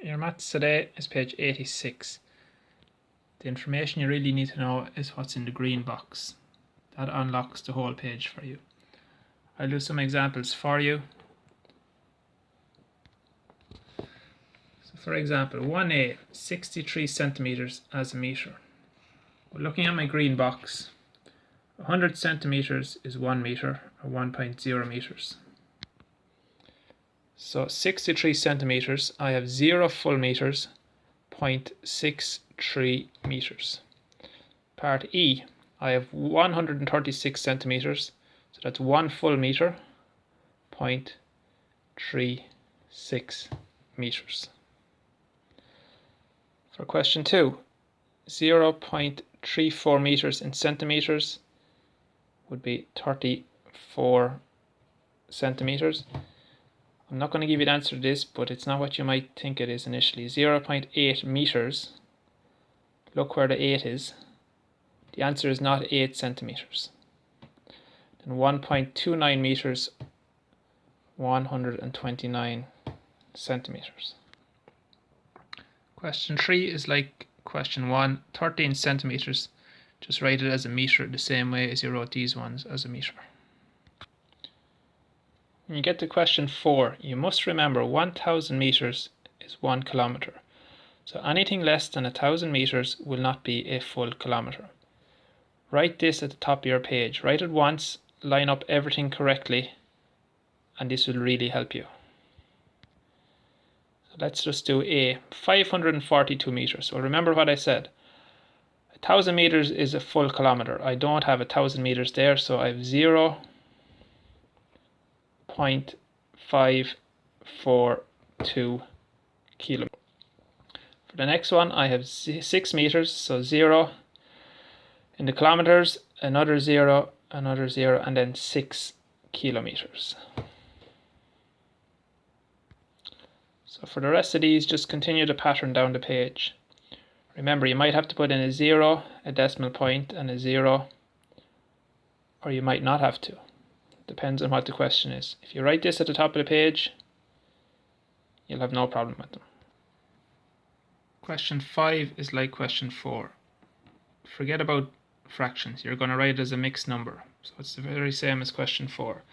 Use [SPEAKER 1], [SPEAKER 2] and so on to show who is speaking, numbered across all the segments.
[SPEAKER 1] Your maths today is page 86. The information you really need to know is what's in the green box. That unlocks the whole page for you. I'll do some examples for you. So for example, 1a, 63 centimeters as a meter. Well, looking at my green box, 100 centimeters is 1 meter, or 1.0 meters. So 63 centimeters, I have 0 full meters, 0.63 meters. Part E, I have 136 centimeters, so that's 1 full meter, 0.36 meters. For question 2, 0.34 meters in centimeters would be 34 centimeters. I'm not going to give you the answer to this, but it's not what you might think it is initially. 0.8 meters. Look where the 8 is. The answer is not 8 centimeters. Then 1.29 meters, 129 centimeters. Question 3 is like question 1, 13 centimeters. Just write it as a meter the same way as you wrote these ones as a meter. When you get to question 4, you must remember 1000 meters is 1 kilometer. So anything less than 1000 meters will not be a full kilometer. Write this at the top of your page. Write it once, line up everything correctly, and this will really help you. So let's just do A, 542 meters. So remember what I said. 1000 meters is a full kilometer. I don't have 1000 meters there, so I have 0.542 kilometers. For the next one, I have 6 meters, so 0 in the kilometers, another 0, and then 6 kilometers. So for the rest of these, just continue the pattern down the page. Remember, you might have to put in a 0, a decimal point, and a 0, or you might not have to. Depends on what the question is. If you write this at the top of the page, you'll have no problem with them. Question 5 is like question 4. Forget about fractions. You're going to write it as a mixed number. So it's the very same as question 4.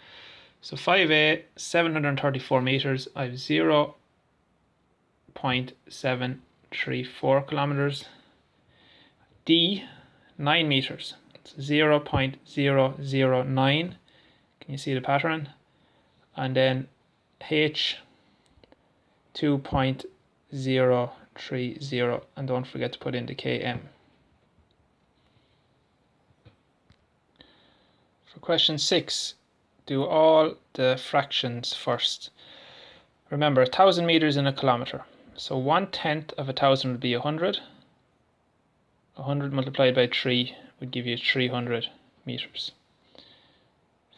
[SPEAKER 1] So 5a, 734 meters. I have 0.734 kilometers. D, 9 meters. It's 0.009. Can you see the pattern? And then H, 2.030, and don't forget to put in the km. For question 6, do all the fractions first. Remember, 1000 meters in a kilometer. So 1/10 of 1000 would be 100. 100 multiplied by 3 would give you 300 meters.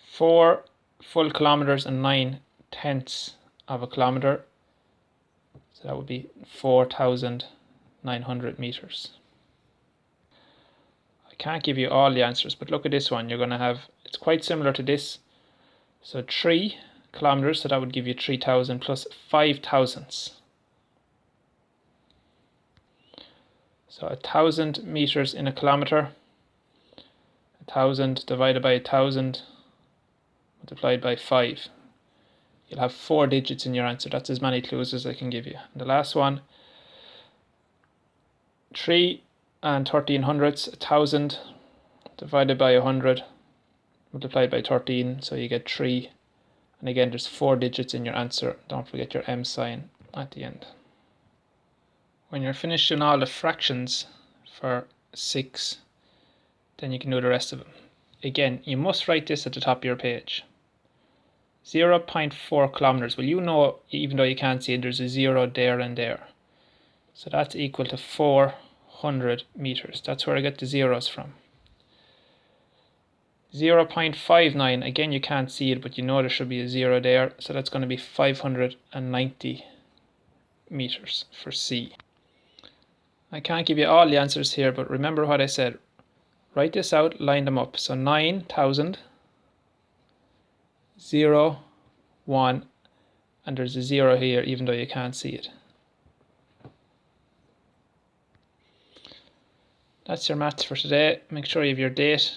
[SPEAKER 1] 4 full kilometers and 9/10 of a kilometer. So that would be 4,900 meters. I can't give you all the answers, but look at this one. You're going to have, it's quite similar to this. So 3 kilometers, so that would give you 3,000 plus 5 thousandths. So 1,000 meters in a kilometer. 1,000 divided by 1,000 multiplied by 5. You'll have 4 digits in your answer. That's as many clues as I can give you. And the last one, 3 and 13 hundredths, 1,000 divided by 100 multiplied by 13, so you get 3. And again, there's 4 digits in your answer. Don't forget your M sign at the end. When you're finished doing all the fractions for 6, then you can do the rest of them. Again, you must write this at the top of your page. 0.4 kilometers. Well, you know, even though you can't see it, there's a 0 there and there. So that's equal to 400 meters. That's where I get the zeros from. 0.59, again, you can't see it, but you know there should be a 0 there. So that's going to be 590 meters for C. I can't give you all the answers here, but remember what I said. Write this out, line them up. So 9,000, 0, 1, and there's a 0 here even though you can't see it. That's your maths for today. Make sure you have your date,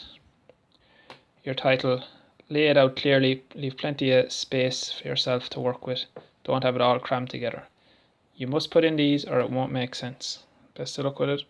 [SPEAKER 1] your title, lay it out clearly, leave plenty of space for yourself to work with. Don't have it all crammed together. You must put in these or it won't make sense. Best of luck with it.